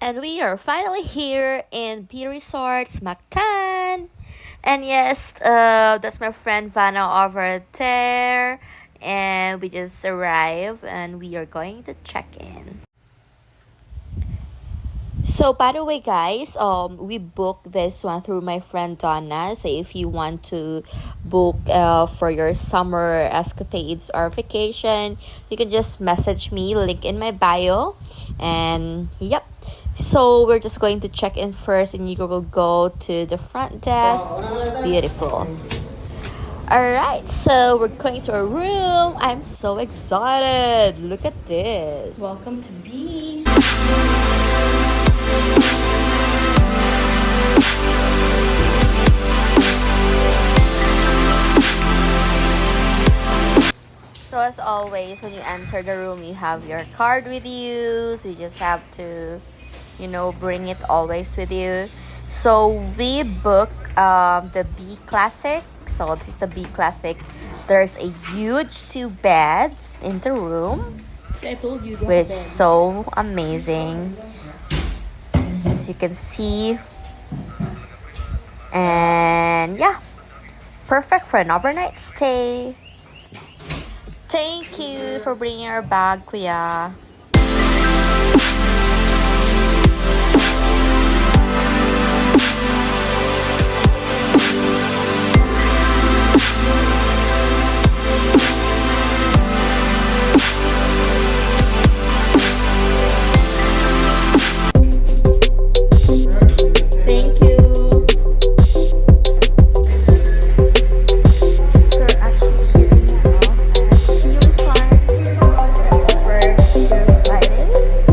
And we are finally here in B Resorts, Mactan. And yes, that's my friend Vanna over there. And we just arrived and we are going to check in. So by the way, guys, we booked this one through my friend Donna. So if you want to book for your summer escapades or vacation, you can just message me, link in my bio, and yep. So we're just going to check in first, and you will go to the front desk. Beautiful. All right, so we're going to our room. I'm so excited. Look at this. Welcome to B. So as always, when you enter the room, you have your card with you. So you just have to, bring it always with you. So we book the B Classic. So this is the B Classic. There's a huge 2 beds in the room, See, I told you. which is so amazing. As you can see. And yeah, perfect for an overnight stay. Thank you for bringing our bag, Kuya. Thank you. So we're actually here now at Sea Resorts for your Friday. Everyone's having a good day. So that's where you're around.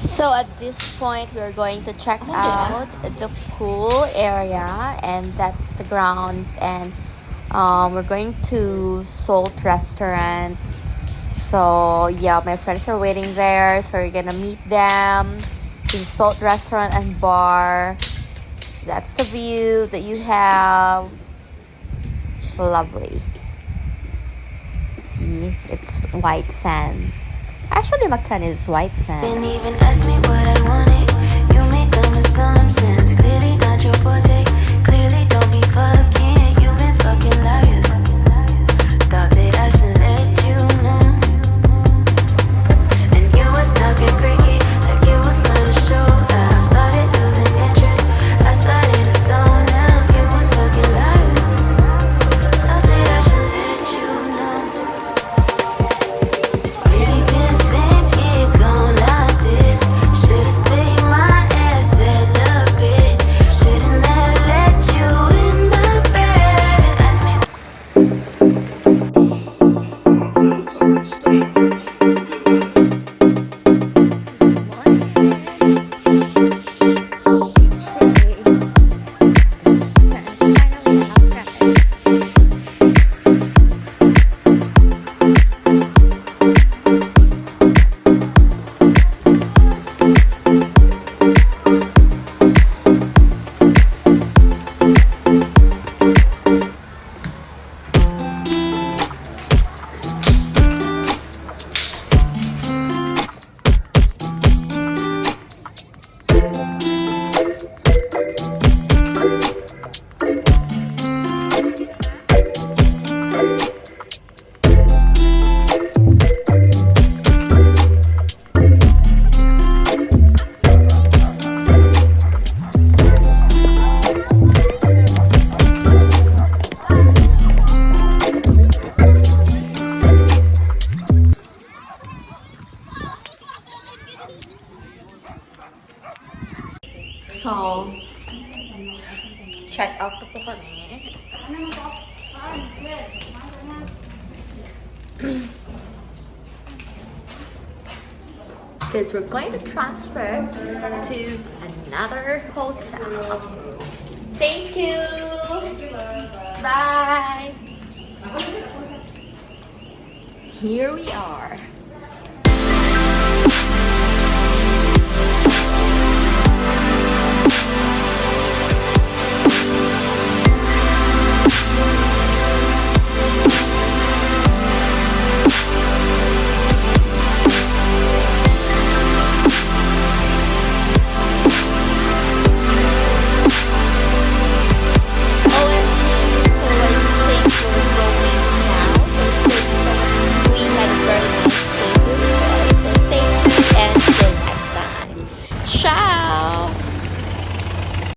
So at this point, we're going to check out the pool area, and that's the grounds. And we're going to Salt Restaurant. So yeah, my friends are waiting there, so we're gonna meet them. This is Salt Restaurant and Bar. That's the view that you have. Lovely. See, it's white sand. Actually, Mactan is white sand. Didn't even ask me what I wanted. You made dumb assumptions. Clearly not your forte. Clearly don't be fucking. You've been fucking liars. Thought that I should let you know. And you was talking freaky, like you was gonna show. I started losing interest. I started to zone out. You was fucking liars. Thought that I should let you know. Really didn't think it gon' like this. Should've stayed my ass So, check out na po kami. Because we're going to transfer to another hotel. Thank you. Bye. Here we are.